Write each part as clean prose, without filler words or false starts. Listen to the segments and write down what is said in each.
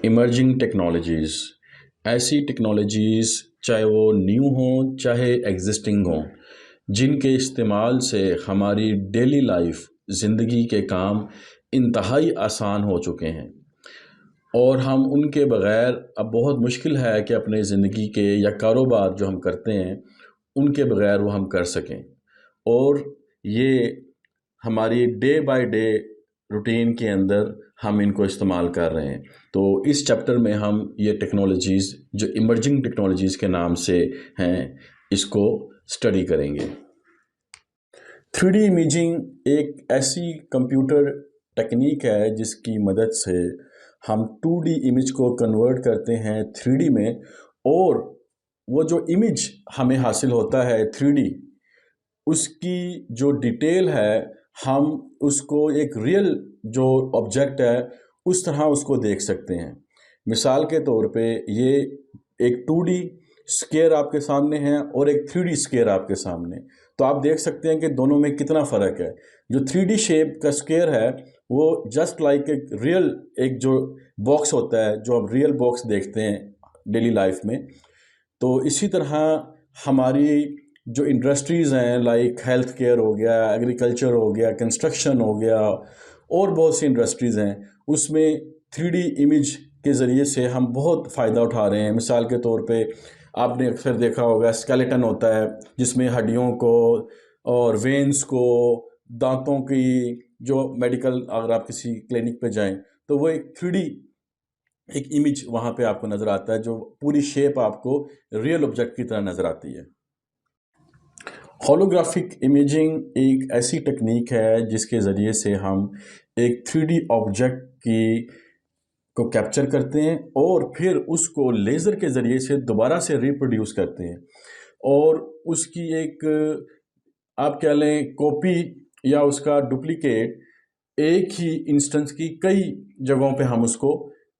Emerging technologies, ایسی technologies چاہے وہ نیو ہوں چاہے ایگزسٹنگ ہوں، جن کے استعمال سے ہماری ڈیلی لائف زندگی کے کام انتہائی آسان ہو چکے ہیں، اور ہم ان کے بغیر اب بہت مشکل ہے کہ اپنے زندگی کے یا کاروبار جو ہم کرتے ہیں ان کے بغیر وہ ہم کر سکیں، اور یہ ہماری ڈے بائی ڈے روٹین کے اندر ہم ان کو استعمال کر رہے ہیں۔ تو اس چیپٹر میں ہم یہ ٹیکنالوجیز جو ایمرجنگ ٹیکنالوجیز کے نام سے ہیں اس کو اسٹڈی کریں گے۔ 3D امیجنگ ایک ایسی کمپیوٹر ٹیکنیک ہے جس کی مدد سے ہم 2D امیج کو کنورٹ کرتے ہیں 3D میں، اور وہ جو امیج ہمیں حاصل ہوتا ہے 3D، اس کی جو ڈیٹیل ہے ہم اس کو ایک ریئل جو آبجیکٹ ہے اس طرح اس کو دیکھ سکتے ہیں۔ مثال کے طور پہ یہ ایک 2D اسکیئر آپ کے سامنے ہے اور ایک 3D اسکیئر آپ کے سامنے، تو آپ دیکھ سکتے ہیں کہ دونوں میں کتنا فرق ہے۔ جو 3D شیپ کا اسکیئر ہے وہ جسٹ لائک ایک ریئل ایک جو باکس ہوتا ہے جو ہم ریئل باکس دیکھتے ہیں ڈیلی لائف میں، تو اسی طرح ہماری جو انڈسٹریز ہیں لائک ہیلتھ کیئر ہو گیا، ایگریکلچر ہو گیا، کنسٹرکشن ہو گیا، اور بہت سی انڈسٹریز ہیں، اس میں 3D امیج کے ذریعے سے ہم بہت فائدہ اٹھا رہے ہیں۔ مثال کے طور پہ آپ نے اکثر دیکھا ہوگا اسکیلیٹن ہوتا ہے جس میں ہڈیوں کو اور وینز کو، دانتوں کی جو میڈیکل اگر آپ کسی کلینک پہ جائیں تو وہ ایک 3D ایک امیج وہاں پہ آپ کو نظر آتا ہے جو پوری شیپ آپ کو ریئل آبجیکٹ کی طرح نظر آتی ہے۔ ہولوگرافک امیجنگ ایک ایسی ٹیکنیک ہے جس کے ذریعے سے ہم ایک 3D آبجیکٹ کو کیپچر کرتے ہیں اور پھر اس کو لیزر کے ذریعے سے دوبارہ سے ریپروڈیوس کرتے ہیں، اور اس کی ایک آپ کہہ لیں کاپی یا اس کا ڈپلیکیٹ ایک ہی انسٹنس کی کئی جگہوں پہ ہم اس کو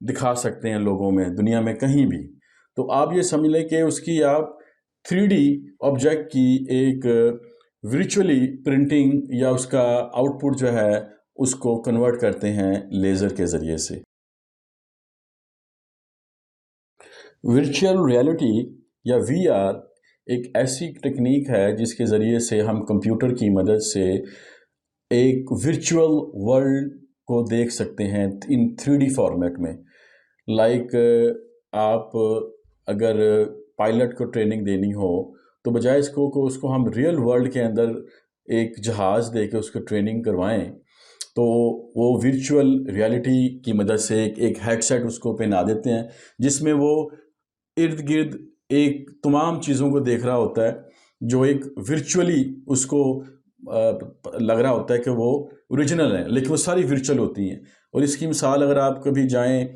دکھا سکتے ہیں لوگوں میں، دنیا میں کہیں بھی۔ تو آپ یہ سمجھ لیں کہ اس کی آپ 3D آبجیکٹ کی ایک ورچولی پرنٹنگ یا اس کا آؤٹ پٹ جو ہے اس کو کنورٹ کرتے ہیں لیزر کے ذریعے سے۔ ورچوئل ریالٹی یا VR ایک ایسی ٹیکنیک ہے جس کے ذریعے سے ہم کمپیوٹر کی مدد سے ایک ورچوئل ورلڈ کو دیکھ سکتے ہیں ان 3D فارمیٹ میں۔ لائک آپ اگر پائلٹ کو ٹریننگ دینی ہو تو بجائے اس کو ہم ریئل ورلڈ کے اندر ایک جہاز دے کے اس کو ٹریننگ کروائیں، تو وہ ورچوئل ریالٹی کی مدد سے ایک ہیڈ سیٹ اس کو پہنا دیتے ہیں جس میں وہ ارد گرد ایک تمام چیزوں کو دیکھ رہا ہوتا ہے جو ایک ورچولی اس کو لگ رہا ہوتا ہے کہ وہ اوریجنل ہے، لیکن وہ ساری ورچوئل ہوتی ہیں۔ اور اس کی مثال اگر آپ کبھی جائیں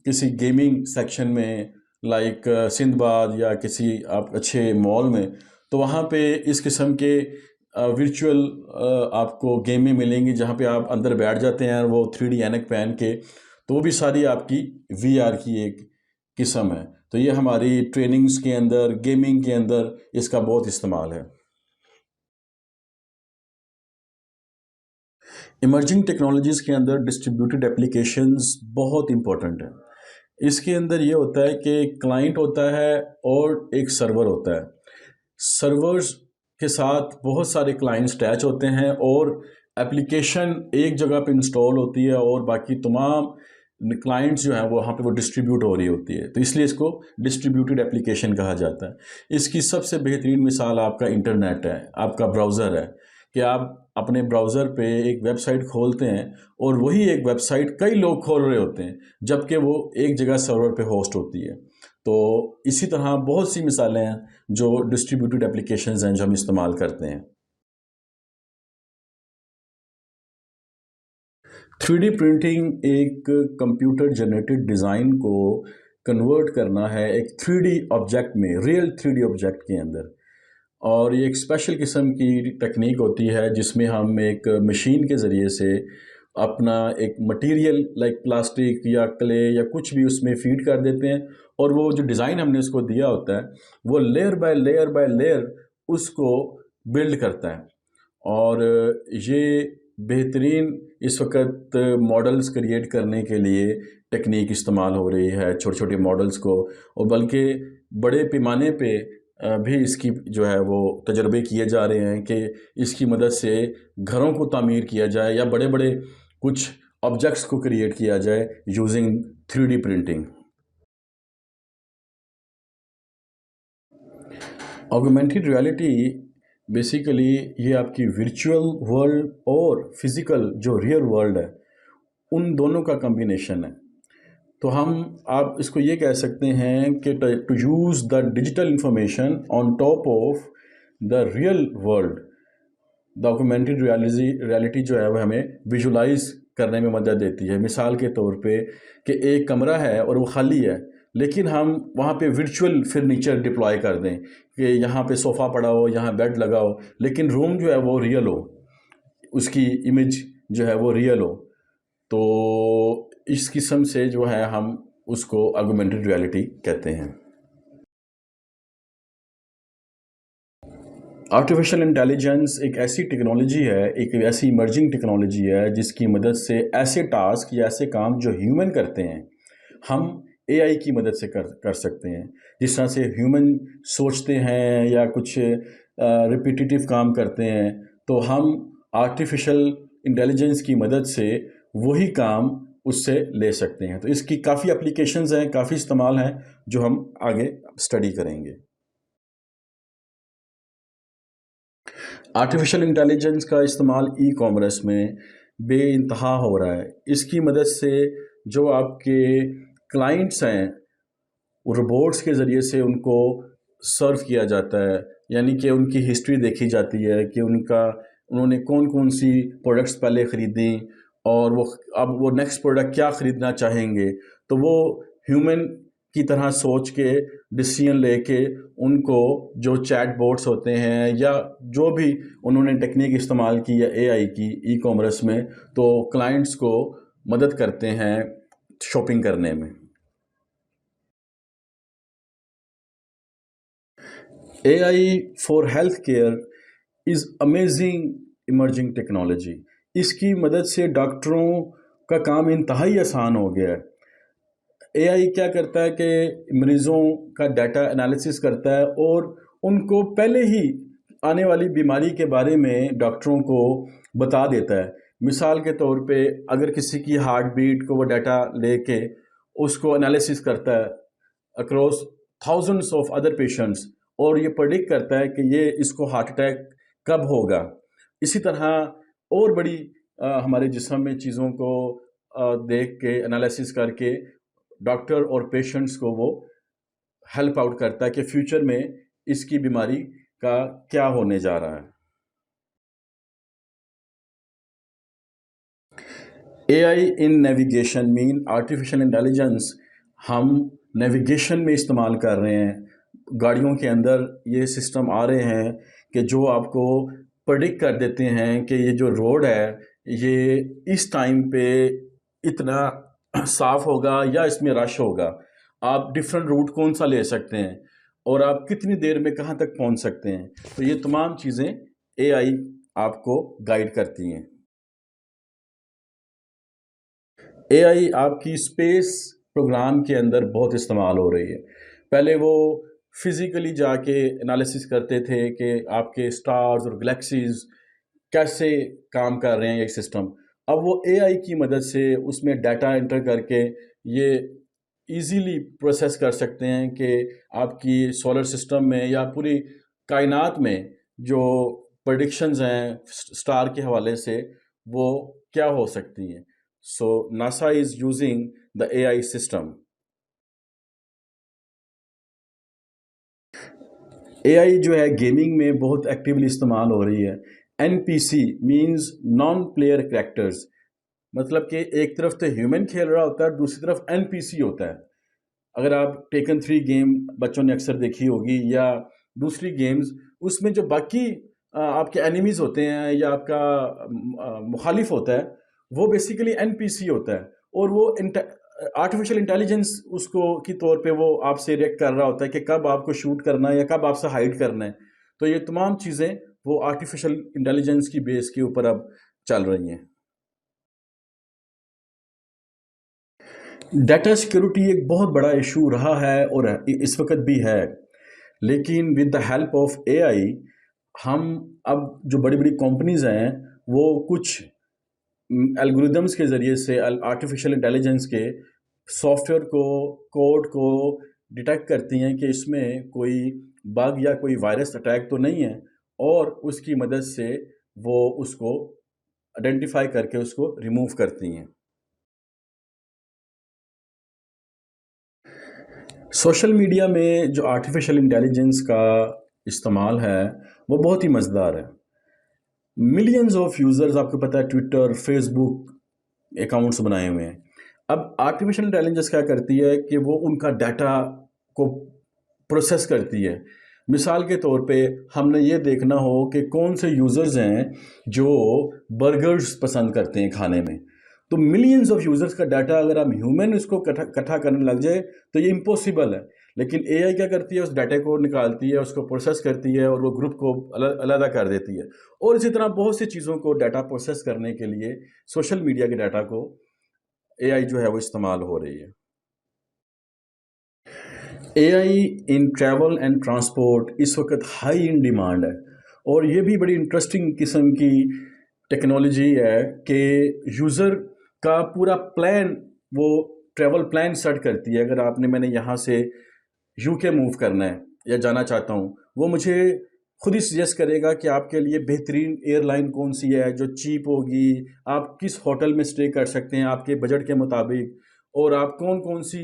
کسی گیمنگ سیکشن میں لائک سندھ باد یا کسی آپ اچھے مال میں، تو وہاں پہ اس قسم کے ورچوئل آپ کو گیمیں ملیں گی جہاں پہ آپ اندر بیٹھ جاتے ہیں وہ 3D اینک پہن کے، تو وہ بھی ساری آپ کی VR کی ایک قسم ہے۔ تو یہ ہماری ٹریننگز کے اندر، گیمنگ کے اندر اس کا بہت استعمال ہے۔ ایمرجنگ ٹیکنالوجیز کے اندر ڈسٹریبیوٹیڈ اپلیکیشنز بہت امپورٹنٹ ہیں۔ اس کے اندر یہ ہوتا ہے کہ کلائنٹ ہوتا ہے اور ایک سرور ہوتا ہے۔ سرورز کے ساتھ بہت سارے کلائنٹس اٹیچ ہوتے ہیں اور اپلیکیشن ایک جگہ پہ انسٹال ہوتی ہے اور باقی تمام کلائنٹس جو ہیں وہاں پہ وہ ڈسٹریبیوٹ ہو رہی ہوتی ہے، تو اس لیے اس کو ڈسٹریبیوٹیڈ اپلیکیشن کہا جاتا ہے۔ اس کی سب سے بہترین مثال آپ کا انٹرنیٹ ہے، آپ کا براؤزر ہے، کہ آپ اپنے براؤزر پہ ایک ویب سائٹ کھولتے ہیں اور وہی ایک ویب سائٹ کئی لوگ کھول رہے ہوتے ہیں جبکہ وہ ایک جگہ سرور پہ ہوسٹ ہوتی ہے۔ تو اسی طرح بہت سی مثالیں ہیں جو ڈسٹریبیوٹیڈ اپلیکیشنز ہیں جو ہم استعمال کرتے ہیں۔ 3D پرنٹنگ ایک کمپیوٹر جنریٹڈ ڈیزائن کو کنورٹ کرنا ہے ایک 3D آبجیکٹ میں، ریئل 3D آبجیکٹ کے اندر، اور یہ ایک اسپیشل قسم کی ٹیکنیک ہوتی ہے جس میں ہم ایک مشین کے ذریعے سے اپنا ایک مٹیریل لائک پلاسٹک یا کلے یا کچھ بھی اس میں فیڈ کر دیتے ہیں، اور وہ جو ڈیزائن ہم نے اس کو دیا ہوتا ہے وہ layer by layer by layer اس کو بلڈ کرتا ہے۔ اور یہ بہترین اس وقت ماڈلز کریٹ کرنے کے لیے ٹیکنیک استعمال ہو رہی ہے، چھوٹے چھوٹے ماڈلز کو، اور بلکہ بڑے پیمانے پہ بھی اس کی جو ہے وہ تجربے کیے جا رہے ہیں کہ اس کی مدد سے گھروں کو تعمیر کیا جائے یا بڑے بڑے کچھ آبجیکٹس کو کریٹ کیا جائے using 3D printing. Augmented reality basically یہ آپ کی ورچوئل ورلڈ اور فزیکل جو ریئل ورلڈ ہے ان دونوں کا کمبینیشن ہے۔ تو آپ اس کو یہ کہہ سکتے ہیں کہ to use the digital information on top of the real world, the augmented reality جو ہے وہ ہمیں ویژولائز کرنے میں مدد دیتی ہے۔ مثال کے طور پہ کہ ایک کمرہ ہے اور وہ خالی ہے، لیکن ہم وہاں پہ ورچوئل فرنیچر ڈپلوائے کر دیں کہ یہاں پہ صوفہ پڑا ہو، یہاں بیڈ لگا ہو، لیکن روم جو ہے وہ ریئل ہو، اس کی امیج جو ہے وہ ریئل ہو، تو اس قسم سے جو ہے ہم اس کو آگمنٹڈ ریالٹی کہتے ہیں۔ آرٹیفیشل انٹیلیجنس ایک ایسی ٹیکنالوجی ہے، ایک ایسی ایمرجنگ ٹیکنالوجی ہے جس کی مدد سے ایسے ٹاسک یا ایسے کام جو ہیومن کرتے ہیں ہم اے آئی کی مدد سے کر سکتے ہیں۔ جس طرح سے ہیومن سوچتے ہیں یا کچھ ریپیٹیٹیو کام کرتے ہیں، تو ہم آرٹیفیشل انٹیلیجنس کی مدد سے وہی کام اس سے لے سکتے ہیں۔ تو اس کی کافی اپلیکیشنز ہیں، کافی استعمال ہیں جو ہم آگے اسٹڈی کریں گے۔ آرٹیفیشل انٹیلیجنس کا استعمال ای کامرس میں بے انتہا ہو رہا ہے۔ اس کی مدد سے جو آپ کے کلائنٹس ہیں روبوٹس کے ذریعے سے ان کو سرو کیا جاتا ہے، یعنی کہ ان کی ہسٹری دیکھی جاتی ہے کہ انہوں نے کون کون سی پروڈکٹس پہلے خریدیں اور اب وہ نیکسٹ پروڈکٹ کیا خریدنا چاہیں گے، تو وہ ہیومن کی طرح سوچ کے ڈیسیژن لے کے ان کو جو چیٹ بوٹس ہوتے ہیں یا جو بھی انہوں نے ٹیکنیک استعمال کی یا اے آئی کی ای کامرس میں، تو کلائنٹس کو مدد کرتے ہیں شاپنگ کرنے میں۔ A I for healthcare is amazing emerging technology. اس کی مدد سے ڈاکٹروں کا کام انتہائی آسان ہو گیا ہے۔ اے آئی کیا کرتا ہے کہ مریضوں کا ڈیٹا انالیسس کرتا ہے اور ان کو پہلے ہی آنے والی بیماری کے بارے میں ڈاکٹروں کو بتا دیتا ہے۔ مثال کے طور پہ اگر کسی کی ہارٹ بیٹ کو وہ ڈیٹا لے کے اس کو انالیسس کرتا ہے across thousands of other patients, اور یہ پرڈکٹ کرتا ہے کہ یہ اس کو ہارٹ اٹیک کب ہوگا۔ اسی طرح اور بڑی ہمارے جسم میں چیزوں کو دیکھ کے انالیسس کر کے ڈاکٹر اور پیشنٹس کو وہ ہیلپ آؤٹ کرتا ہے کہ فیوچر میں اس کی بیماری کا کیا ہونے جا رہا ہے۔ A I in navigation main artificial intelligence ہم نیویگیشن میں استعمال کر رہے ہیں۔ گاڑیوں کے اندر یہ سسٹم آ رہے ہیں کہ جو آپ کو پرڈکٹ کر دیتے ہیں کہ یہ جو روڈ ہے یہ اس ٹائم پہ اتنا صاف ہوگا یا اس میں رش ہوگا، آپ ڈیفرنٹ روٹ کون سا لے سکتے ہیں اور آپ کتنی دیر میں کہاں تک پہنچ سکتے ہیں۔ تو یہ تمام چیزیں اے آئی آپ کو گائیڈ کرتی ہیں۔ اے آئی آپ کی اسپیس پروگرام کے اندر بہت استعمال ہو رہی ہے۔ پہلے وہ فزیکلی جا کے انالیسس کرتے تھے کہ آپ کے سٹارز اور گلیکسیز کیسے کام کر رہے ہیں ایک سسٹم، اب وہ اے آئی کی مدد سے اس میں ڈیٹا انٹر کر کے یہ ایزیلی پروسیس کر سکتے ہیں کہ آپ کی سولر سسٹم میں یا پوری کائنات میں جو پریڈکشنز ہیں سٹار کے حوالے سے وہ کیا ہو سکتی ہیں۔ So NASA is using the A I system. A I جو ہے گیمنگ میں بہت ایکٹیولی استعمال ہو رہی ہے۔ N P C means non player characters, مطلب کہ ایک طرف تو ہیومن کھیل رہا ہوتا ہے، دوسری طرف این پی سی ہوتا ہے۔ اگر آپ ٹیکن 3 گیم بچوں نے اکثر دیکھی ہوگی یا دوسری گیمز، اس میں جو باقی آپ کے اینیمیز ہوتے ہیں یا آپ کا مخالف ہوتا ہے وہ بیسیکلی این پی سی ہوتا ہے، اور وہ آرٹیفیشل انٹیلیجنس اس کو کی طور پہ وہ آپ سے ریئیکٹ کر رہا ہوتا ہے کہ کب آپ کو شوٹ کرنا ہے یا کب آپ سے ہائڈ کرنا ہے۔ تو یہ تمام چیزیں وہ آرٹیفیشل انٹیلیجنس کی بیس کے اوپر اب چل رہی ہیں۔ ڈیٹا سیکیورٹی ایک بہت بڑا ایشو رہا ہے اور اس وقت بھی ہے، لیکن ود دا ہیلپ آف اے آئی ہم اب جو بڑی بڑی کمپنیز ہیں وہ کچھ الگوریدمس کے ذریعے سے آرٹیفیشیل انٹیلیجنس کے سافٹ ویئر کو کوڈ کو ڈیٹیکٹ کرتی ہیں کہ اس میں کوئی بگ یا کوئی وائرس اٹیک تو نہیں ہے، اور اس کی مدد سے وہ اس کو آئیڈینٹیفائی کر کے اس کو ریموو کرتی ہیں۔ سوشل میڈیا میں جو آرٹیفیشیل انٹیلیجنس کا استعمال ہے وہ بہت ہی مزیدار ہے۔ ملینز آف یوزرز، آپ کو پتہ ہے ٹویٹر، فیس بک اکاؤنٹس بنائے ہوئے ہیں۔ اب آرٹیفیشیل انٹیلیجنس کیا کرتی ہے کہ وہ ان کا ڈیٹا کو پروسیس کرتی ہے۔ مثال کے طور پہ ہم نے یہ دیکھنا ہو کہ کون سے یوزرز ہیں جو برگرز پسند کرتے ہیں کھانے میں، تو ملینز آف یوزرز کا ڈیٹا اگر ہم ہیومن اس کو اکٹھا کرنے لگ جائے تو یہ امپاسبل ہے، لیکن اے آئی کیا کرتی ہے، اس ڈیٹا کو نکالتی ہے، اس کو پروسیس کرتی ہے اور وہ گروپ کو علیحدہ کر دیتی ہے۔ اور اسی طرح بہت سی چیزوں کو ڈیٹا پروسیس کرنے کے لیے سوشل میڈیا کے ڈیٹا کو اے آئی جو ہے وہ استعمال ہو رہی ہے۔ A I in travel and transport اس وقت ہائی ان ڈیمانڈ ہے، اور یہ بھی بڑی انٹرسٹنگ قسم کی ٹیکنالوجی ہے کہ یوزر کا پورا پلان، وہ ٹریول پلان سیٹ کرتی ہے۔ اگر میں نے یہاں سے یو کے موو کرنا ہے یا جانا چاہتا ہوں، وہ مجھے خود ہی سجیسٹ کرے گا کہ آپ کے لیے بہترین ایئر لائن کون سی ہے جو چیپ ہوگی، آپ کس ہوٹل میں اسٹے کر سکتے ہیں آپ کے بجٹ کے مطابق، اور آپ کون کون سی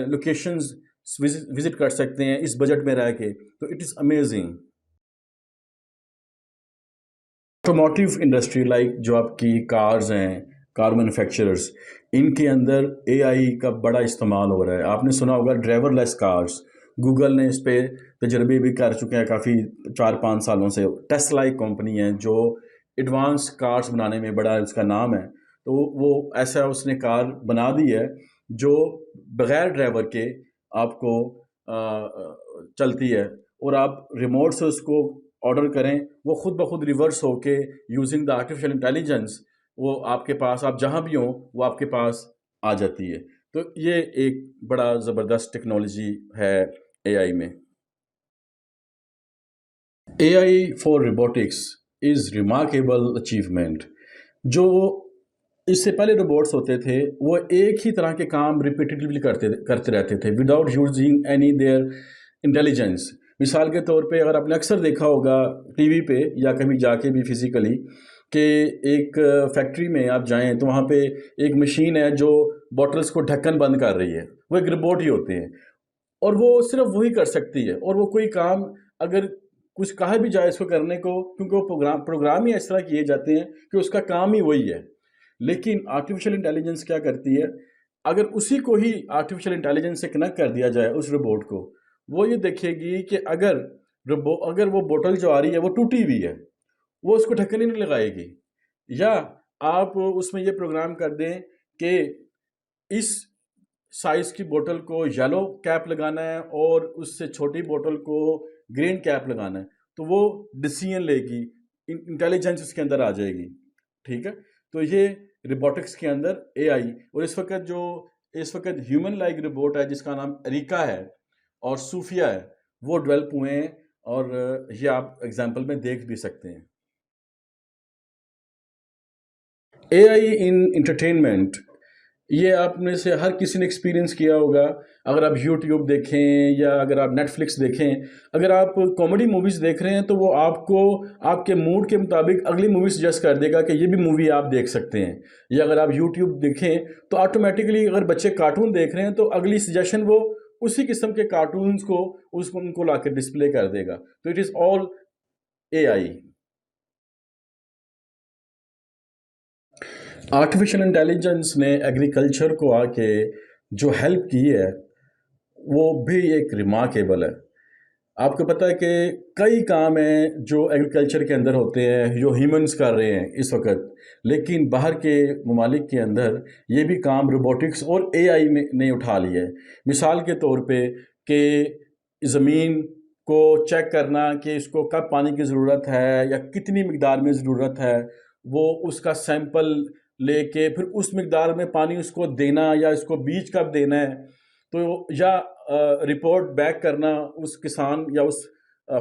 لوکیشنز وزٹ کر سکتے ہیں اس بجٹ میں رہ کے۔ تو it is amazing. Automotive industry like جو آپ کی کارز ہیں، کار مینوفیکچررز، ان کے اندر اے آئی کا بڑا استعمال ہو رہا ہے۔ آپ نے سنا ہوگا ڈرائیور لیس کارز، گوگل نے اس پہ تجربے بھی کر چکے ہیں کافی 4-5 سالوں سے۔ ٹیسلا ایک کمپنی ہے جو ایڈوانس کارز بنانے میں بڑا اس کا نام ہے، تو وہ ایسا اس نے کار بنا دی ہے جو بغیر ڈرائیور کے آپ کو چلتی ہے، اور آپ ریموٹ سے اس کو آرڈر کریں، وہ خود بخود ریورس ہو کے یوزنگ دا آرٹیفیشیل انٹیلیجنس وہ آپ کے پاس، آپ جہاں بھی ہوں وہ آپ کے پاس آ جاتی ہے۔ تو یہ ایک بڑا زبردست ٹیکنالوجی ہے اے آئی میں۔ A I for robotics is remarkable achievement. جو اس سے پہلے روبوٹس ہوتے تھے وہ ایک ہی طرح کے کام ریپیٹیٹیولی کرتے رہتے تھے without using any their intelligence. مثال کے طور پہ اگر آپ نے اکثر دیکھا ہوگا ٹی وی پہ یا کبھی جا کے بھی فزیکلی کہ ایک فیکٹری میں آپ جائیں تو وہاں پہ ایک مشین ہے جو بوٹلز کو ڈھکن بند کر رہی ہے، وہ ایک روبوٹ ہی ہوتے ہیں، اور وہ صرف وہی کر سکتی ہے، اور وہ کوئی کام اگر کچھ کہا بھی جائے اس کو کرنے کو، کیونکہ وہ پروگرام ہی اس طرح کیے جاتے ہیں کہ اس کا کام ہی وہی ہے۔ لیکن آرٹیفیشیل انٹیلیجنس کیا کرتی ہے، اگر اسی کو ہی آرٹیفیشیل انٹیلیجنس سے کنیکٹ کر دیا جائے اس روبوٹ کو، وہ یہ دیکھے گی کہ اگر وہ بوٹل جو آ رہی ہے وہ ٹوٹی ہوئی ہے، وہ اس کو ڈھکن ہی نہیں لگائے گی، یا آپ اس میں یہ پروگرام کر دیں کہ اس سائز کی بوٹل کو یلو کیپ لگانا ہے اور اس سے چھوٹی بوٹل کو گرین کیپ لگانا ہے، تو وہ ڈیسیژن لے گی، انٹیلیجنس اس کے اندر آ جائے گی۔ ٹھیک ہے، تو یہ روبوٹکس کے اندر اے آئی، اور اس وقت ہیومن لائک روبوٹ ہے جس کا نام اریکا ہے اور صوفیا ہے، وہ ڈیولپ ہوئے ہیں، اور یہ آپ ایگزامپل میں دیکھ بھی سکتے ہیں۔ اے آئی ان انٹرٹینمنٹ، یہ آپ میں سے ہر کسی نے ایکسپیرینس کیا ہوگا۔ اگر آپ یوٹیوب دیکھیں یا اگر آپ نیٹ فلکس دیکھیں، اگر آپ کامیڈی موویز دیکھ رہے ہیں تو وہ آپ کو آپ کے موڈ کے مطابق اگلی مووی سجیسٹ کر دے گا کہ یہ بھی مووی آپ دیکھ سکتے ہیں۔ یا اگر آپ یوٹیوب دیکھیں تو آٹومیٹکلی اگر بچے کارٹون دیکھ رہے ہیں تو اگلی سجیشن وہ اسی قسم کے کارٹونز کو ان کو لا کے ڈسپلے کر دے گا۔ تو it is all a I. Artificial intelligence نے ایگریکلچر کو آ کے جو ہیلپ کی ہے وہ بھی ایک ریمارکیبل ہے۔ آپ کو پتہ ہے کہ کئی کام ہیں جو ایگریکلچر کے اندر ہوتے ہیں جو ہیومنز کر رہے ہیں اس وقت، لیکن باہر کے ممالک کے اندر یہ بھی کام روبوٹکس اور اے آئی نے اٹھا لیا ہے۔ مثال کے طور پہ کہ زمین کو چیک کرنا کہ اس کو کب پانی کی ضرورت ہے یا کتنی مقدار میں ضرورت ہے، وہ اس کا سیمپل لے کے پھر اس مقدار میں پانی اس کو دینا یا اس کو بیج کب دینا ہے، تو یا رپورٹ بیک کرنا اس کسان یا اس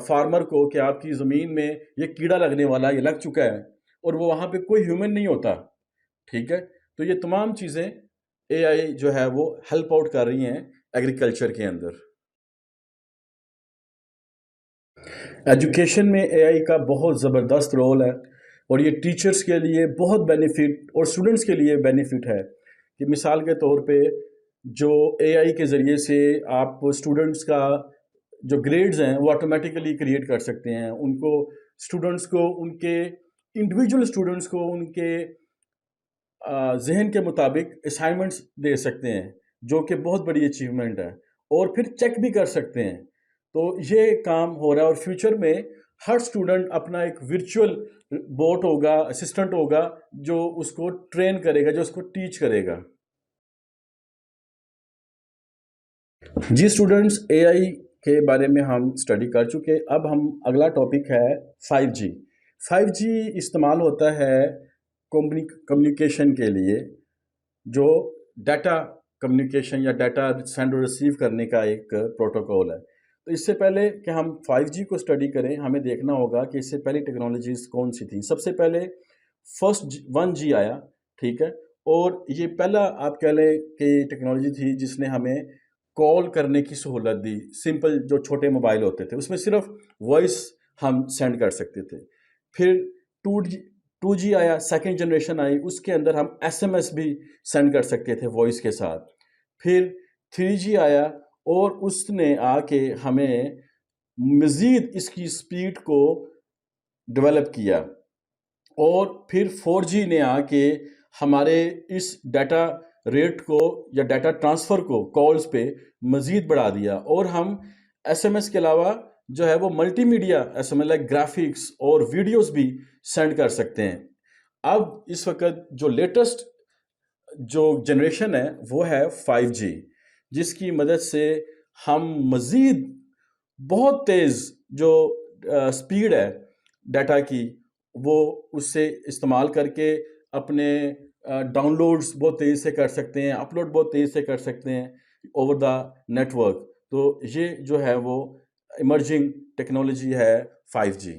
فارمر کو کہ آپ کی زمین میں یہ کیڑا لگنے والا، یہ لگ چکا ہے، اور وہ وہاں پہ کوئی ہیومن نہیں ہوتا. ٹھیک ہے، تو یہ تمام چیزیں اے آئی جو ہے وہ ہیلپ آؤٹ کر رہی ہیں ایگریکلچر کے اندر. ایجوکیشن میں اے آئی کا بہت زبردست رول ہے، اور یہ ٹیچرز کے لیے بہت بینیفٹ اور اسٹوڈنٹس کے لیے بینیفٹ ہے. کہ مثال کے طور پہ جو اے آئی کے ذریعے سے آپ اسٹوڈنٹس کا جو گریڈز ہیں وہ آٹومیٹیکلی کریٹ کر سکتے ہیں. ان کو اسٹوڈنٹس کو ان کے انڈیویجول اسٹوڈنٹس کو ان کے ذہن کے مطابق اسائنمنٹس دے سکتے ہیں، جو کہ بہت بڑی اچیومنٹ ہے، اور پھر چیک بھی کر سکتے ہیں. تو یہ کام ہو رہا ہے، اور فیوچر میں ہر اسٹوڈنٹ اپنا ایک ورچوئل بوٹ ہوگا، اسسٹنٹ ہوگا، جو اس کو ٹرین کرے گا، جو اس کو ٹیچ کرے گا. جی اسٹوڈنٹس، اے آئی کے بارے میں ہم اسٹڈی کر چکے. اب ہم اگلا ٹاپک ہے 5G. 5G استعمال ہوتا ہے کمیونیکیشن کے لیے، جو ڈیٹا کمیونیکیشن یا ڈیٹا سینڈ اور ریسیو کرنے کا ایک پروٹوکول ہے. تو اس سے پہلے کہ ہم 5G کو اسٹڈی کریں، ہمیں دیکھنا ہوگا کہ اس سے پہلی ٹیکنالوجیز کون سی تھیں. سب سے پہلے فرسٹ 1G آیا. ٹھیک ہے، اور یہ پہلا آپ کہہ لیں کہ ٹیکنالوجی تھی جس نے ہمیں کال کرنے کی سہولت دی. سمپل جو چھوٹے موبائل ہوتے تھے اس میں صرف وائس ہم سینڈ کر سکتے تھے. پھر 2G آیا، سیکنڈ جنریشن آئی، اس کے اندر ہم SMS بھی سینڈ کر سکتے تھے وائس کے ساتھ. پھر 3G آیا، اور اس نے آ کے ہمیں مزید اس کی سپیڈ کو ڈیولپ کیا. اور پھر 4G نے آ کے ہمارے اس ڈیٹا ریٹ کو یا ڈیٹا ٹرانسفر کو کالز پہ مزید بڑھا دیا، اور ہم SMS کے علاوہ جو ہے وہ multi media SMS like graphics اور ویڈیوز بھی سینڈ کر سکتے ہیں. اب اس وقت جو لیٹسٹ جو جنریشن ہے وہ ہے 5G، جس کی مدد سے ہم مزید بہت تیز جو سپیڈ ہے ڈیٹا کی، وہ اس سے استعمال کر کے اپنے ڈاؤن لوڈس بہت تیزی سے کر سکتے ہیں، اپلوڈ بہت تیزی سے کر سکتے ہیں اوور دا نیٹ ورک. تو یہ جو ہے وہ ایمرجنگ ٹیکنالوجی ہے 5G.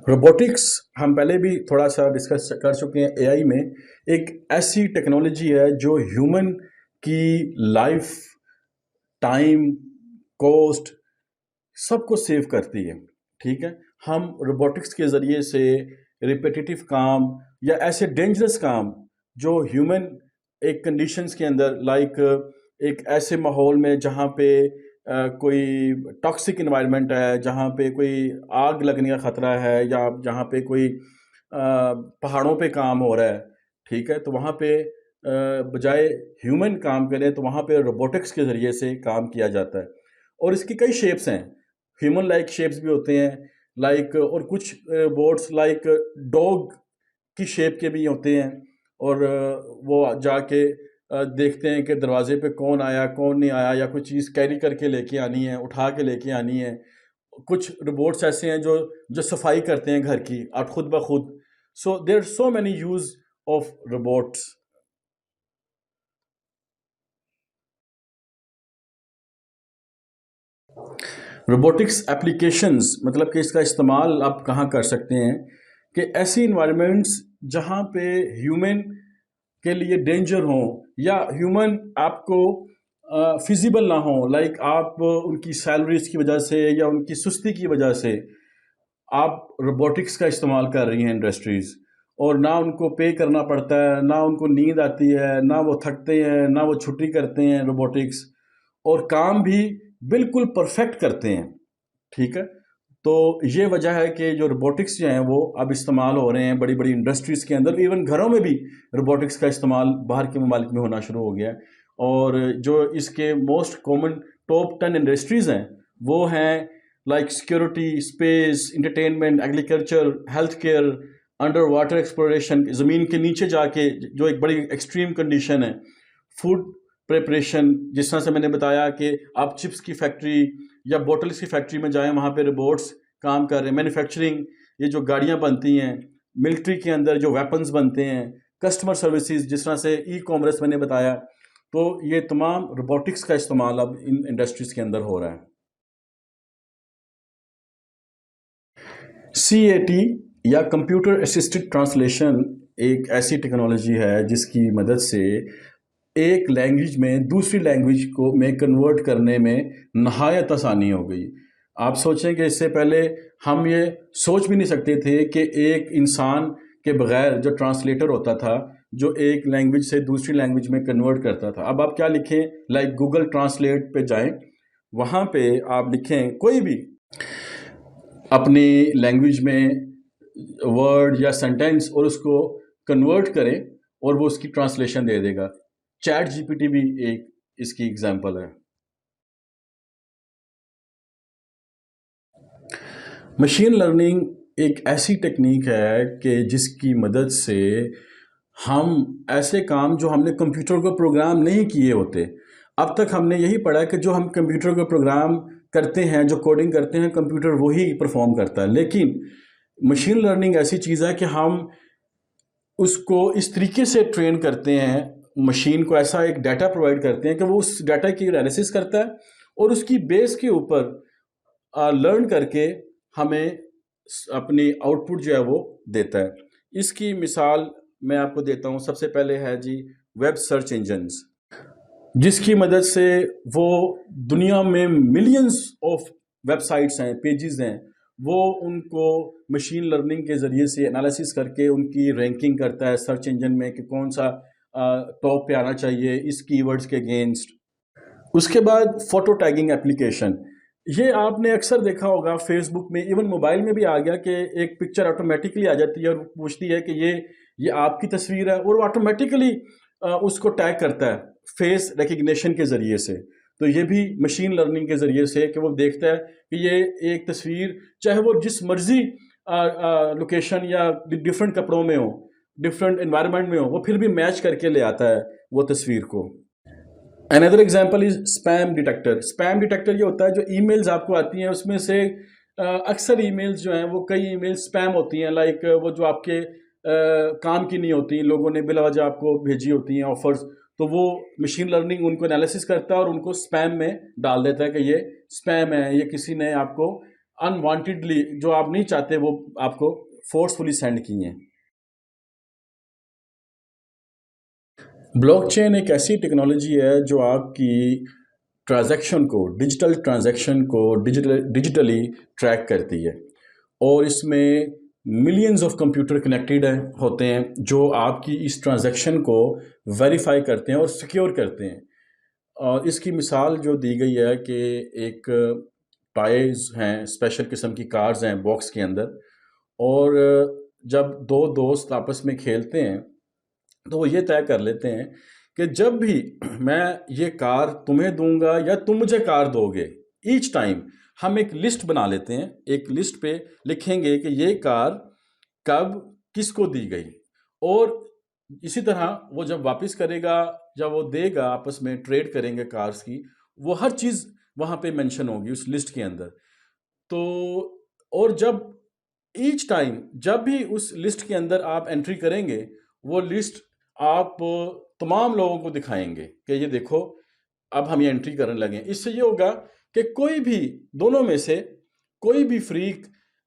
روبوٹکس ہم پہلے بھی تھوڑا سا ڈسکس کر چکے ہیں. اے آئی میں ایک ایسی ٹیکنالوجی ہے جو ہیومن کی لائف، ٹائم، کاسٹ سب کو سیو کرتی ہے. ٹھیک ہے، ہم روبوٹکس کے ذریعے سے ریپیٹیٹیو کام یا ایسے ڈینجرس کام جو ہیومن ایک کنڈیشنز کے اندر لائک ایک ایسے ماحول میں جہاں پہ کوئی ٹاکسک انوائرمنٹ ہے، جہاں پہ کوئی آگ لگنے کا خطرہ ہے، یا جہاں پہ کوئی پہاڑوں پہ کام ہو رہا ہے. ٹھیک ہے، تو وہاں پہ بجائے ہیومن کام کریں تو وہاں پہ روبوٹکس کے ذریعے سے کام کیا جاتا ہے. اور اس کی کئی شیپس ہیں، ہیومن لائک شیپس بھی ہوتے ہیں لائک، اور کچھ بورڈس لائک ڈوگ کی شیپ کے بھی ہوتے ہیں، اور وہ جا کے دیکھتے ہیں کہ دروازے پہ کون آیا کون نہیں آیا، یا کوئی چیز کیری کر کے لے کے آنی ہے، اٹھا کے لے کے آنی ہے. کچھ روبوٹس ایسے ہیں جو صفائی کرتے ہیں گھر کی خود بخود. So there are so many uses of robots. Robotics applications مطلب کہ اس کا استعمال آپ کہاں کر سکتے ہیں، کہ ایسی انوائرمنٹس جہاں پہ ہیومن کے لیے ڈینجر ہوں، یا ہیومن آپ کو فیزیبل نہ ہوں، لائک آپ ان کی سیلریز کی وجہ سے یا ان کی سستی کی وجہ سے آپ روبوٹکس کا استعمال کر رہی ہیں انڈسٹریز، اور نہ ان کو پے کرنا پڑتا ہے، نہ ان کو نیند آتی ہے، نہ وہ تھکتے ہیں، نہ وہ چھٹی کرتے ہیں روبوٹکس، اور کام بھی بالکل پرفیکٹ کرتے ہیں. ٹھیک ہے، تو یہ وجہ ہے کہ جو روبوٹکس جو ہیں وہ اب استعمال ہو رہے ہیں بڑی بڑی انڈسٹریز کے اندر. ایون گھروں میں بھی روبوٹکس کا استعمال باہر کے ممالک میں ہونا شروع ہو گیا ہے. اور جو اس کے موسٹ کامن ٹاپ 10 انڈسٹریز ہیں وہ ہیں like security, space, entertainment, agriculture, health care, under water exploration, زمین کے نیچے جا کے جو ایک بڑی ایکسٹریم کنڈیشن ہے، فوڈ پریپریشن، جس طرح سے میں نے بتایا کہ آپ چپس کی فیکٹری یا بوٹلز کی فیکٹری میں جائیں، وہاں پہ روبوٹس کام کر رہے ہیں، مینوفیکچرنگ، یہ جو گاڑیاں بنتی ہیں، ملٹری کے اندر جو ویپنز بنتے ہیں، کسٹمر سروسز جس طرح سے ای کامرس میں نے بتایا، تو یہ تمام روبوٹکس کا استعمال اب ان انڈسٹریز کے اندر ہو رہا ہے۔ CAT یا کمپیوٹر اسسٹڈ ٹرانسلیشن ایک ایسی ٹیکنالوجی ہے جس کی مدد سے ایک لینگویج میں دوسری لینگویج کو کنورٹ کرنے میں نہایت آسانی ہو گئی۔ آپ سوچیں کہ اس سے پہلے ہم یہ سوچ بھی نہیں سکتے تھے کہ ایک انسان کے بغیر جو ٹرانسلیٹر ہوتا تھا جو ایک لینگویج سے دوسری لینگویج میں کنورٹ کرتا تھا، اب آپ کیا لکھیں، لائک گوگل ٹرانسلیٹ پہ جائیں، وہاں پہ آپ لکھیں کوئی بھی اپنی لینگویج میں ورڈ یا سینٹینس اور اس کو کنورٹ کریں اور وہ اس کی ٹرانسلیشن دے دے گا۔ چیٹ GPT بھی ایک اس کی ایگزامپل ہے۔ مشین لرننگ ایک ایسی ٹیکنیک ہے کہ جس کی مدد سے ہم ایسے کام جو ہم نے کمپیوٹر کو پروگرام نہیں کیے ہوتے، اب تک ہم نے یہی پڑھا کہ جو ہم کمپیوٹر کو پروگرام کرتے ہیں، جو کوڈنگ کرتے ہیں، کمپیوٹر وہی پرفارم کرتا ہے، لیکن مشین لرننگ ایسی چیز ہے کہ ہم اس کو اس طریقے سے ٹرین کرتے ہیں، مشین کو ایسا ایک ڈیٹا پرووائڈ کرتے ہیں کہ وہ اس ڈیٹا کی انالیسس کرتا ہے اور اس کی بیس کے اوپر لرن کر کے ہمیں اپنی آؤٹ پٹ جو ہے وہ دیتا ہے۔ اس کی مثال میں آپ کو دیتا ہوں، سب سے پہلے ہے جی ویب سرچ انجنز، جس کی مدد سے وہ دنیا میں ملینز آف ویب سائٹس ہیں، پیجز ہیں، وہ ان کو مشین لرننگ کے ذریعے سے انالیسس کر کے ان کی رینکنگ کرتا ہے سرچ انجن میں کہ کون سا ٹاپ پہ آنا چاہیے اس کی ورڈز کے اگینسٹ۔ اس کے بعد فوٹو ٹیگنگ اپلیکیشن، یہ آپ نے اکثر دیکھا ہوگا فیس بک میں، ایون موبائل میں بھی آ گیا کہ ایک پکچر آٹومیٹکلی آ جاتی ہے اور پوچھتی ہے کہ یہ آپ کی تصویر ہے، اور وہ آٹومیٹکلی اس کو ٹیگ کرتا ہے فیس ریکگنیشن کے ذریعے سے۔ تو یہ بھی مشین لرننگ کے ذریعے سے کہ وہ دیکھتا ہے کہ یہ ایک تصویر چاہے وہ جس مرضی لوکیشن یا ڈفرینٹ کپڑوں میں ہو، ڈفرینٹ انوائرمنٹ میں ہو، وہ پھر بھی میچ کر کے لے آتا ہے وہ تصویر کو۔ Another example is spam detector۔ spam detector یہ ہوتا ہے جو ای میلز آپ کو آتی ہیں، اس میں سے اکثر ای میلز جو ہیں وہ کئی ای میلز spam ہوتی ہیں، لائک وہ جو آپ کے کام کی نہیں ہوتی، لوگوں نے بلا وجہ آپ کو بھیجی ہوتی ہیں آفرز، تو وہ مشین لرننگ ان کو انالیسس کرتا ہے اور ان کو spam میں ڈال دیتا ہے کہ یہ spam ہے، یہ کسی نے آپ کو انوانٹیڈلی جو آپ نہیں چاہتے وہ آپ کو فورسفلی سینڈ کی ہیں۔ بلاک چین ایک ایسی ٹیکنالوجی ہے جو آپ کی ٹرانزیکشن کو، ڈیجیٹل ٹرانزیکشن کو ڈیجیٹلی ٹریک کرتی ہے، اور اس میں ملینز آف کمپیوٹر کنیکٹڈ ہوتے ہیں جو آپ کی اس ٹرانزیکشن کو ویریفائی کرتے ہیں اور سیکیور کرتے ہیں۔ اور اس کی مثال جو دی گئی ہے کہ ایک ٹائرز ہیں، اسپیشل قسم کی کارز ہیں باکس کے اندر، اور جب دو دوست آپس میں کھیلتے ہیں تو وہ یہ طے کر لیتے ہیں کہ جب بھی میں یہ کار تمہیں دوں گا یا تم مجھے کار دو گے، ایچ ٹائم ہم ایک لسٹ بنا لیتے ہیں، ایک لسٹ پہ لکھیں گے کہ یہ کار کب کس کو دی گئی، اور اسی طرح وہ جب واپس کرے گا، جب وہ دے گا، آپس میں ٹریڈ کریں گے کارز کی، وہ ہر چیز وہاں پہ مینشن ہوگی اس لسٹ کے اندر۔ تو اور جب ایچ ٹائم جب بھی اس لسٹ کے اندر آپ انٹری کریں گے، وہ لسٹ آپ تمام لوگوں کو دکھائیں گے کہ یہ دیکھو اب ہم یہ انٹری کرنے لگے۔ اس سے یہ ہوگا کہ کوئی بھی دونوں میں سے کوئی بھی فریق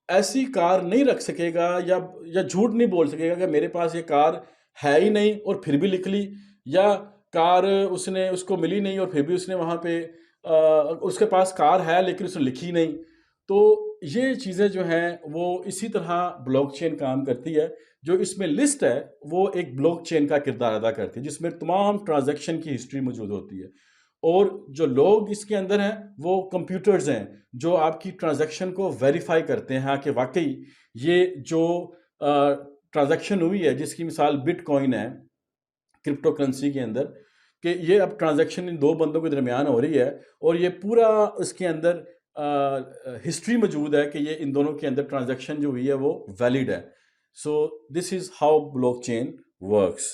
ایسی کار نہیں رکھ سکے گا یا جھوٹ نہیں بول سکے گا کہ میرے پاس یہ کار ہے ہی نہیں اور پھر بھی لکھ لی، یا کار اس کو ملی نہیں اور پھر بھی اس نے وہاں پہ اس کے پاس کار ہے لیکن اس نے لکھی نہیں۔ تو یہ چیزیں جو ہیں وہ اسی طرح بلاک چین کام کرتی ہے، جو اس میں لسٹ ہے وہ ایک بلاک چین کا کردار ادا کرتی ہے جس میں تمام ٹرانزیکشن کی ہسٹری موجود ہوتی ہے، اور جو لوگ اس کے اندر ہیں وہ کمپیوٹرز ہیں جو آپ کی ٹرانزیکشن کو ویریفائی کرتے ہیں کہ واقعی یہ جو ٹرانزیکشن ہوئی ہے، جس کی مثال بٹ کوائن ہے کرپٹو کرنسی کے اندر، کہ یہ اب ٹرانزیکشن ان دو بندوں کے درمیان ہو رہی ہے اور یہ پورا اس کے اندر ہسٹری موجود ہے کہ یہ ان دونوں کے اندر ٹرانزیکشن جو ہوئی ہے وہ ویلڈ ہے۔ So this is how blockchain works.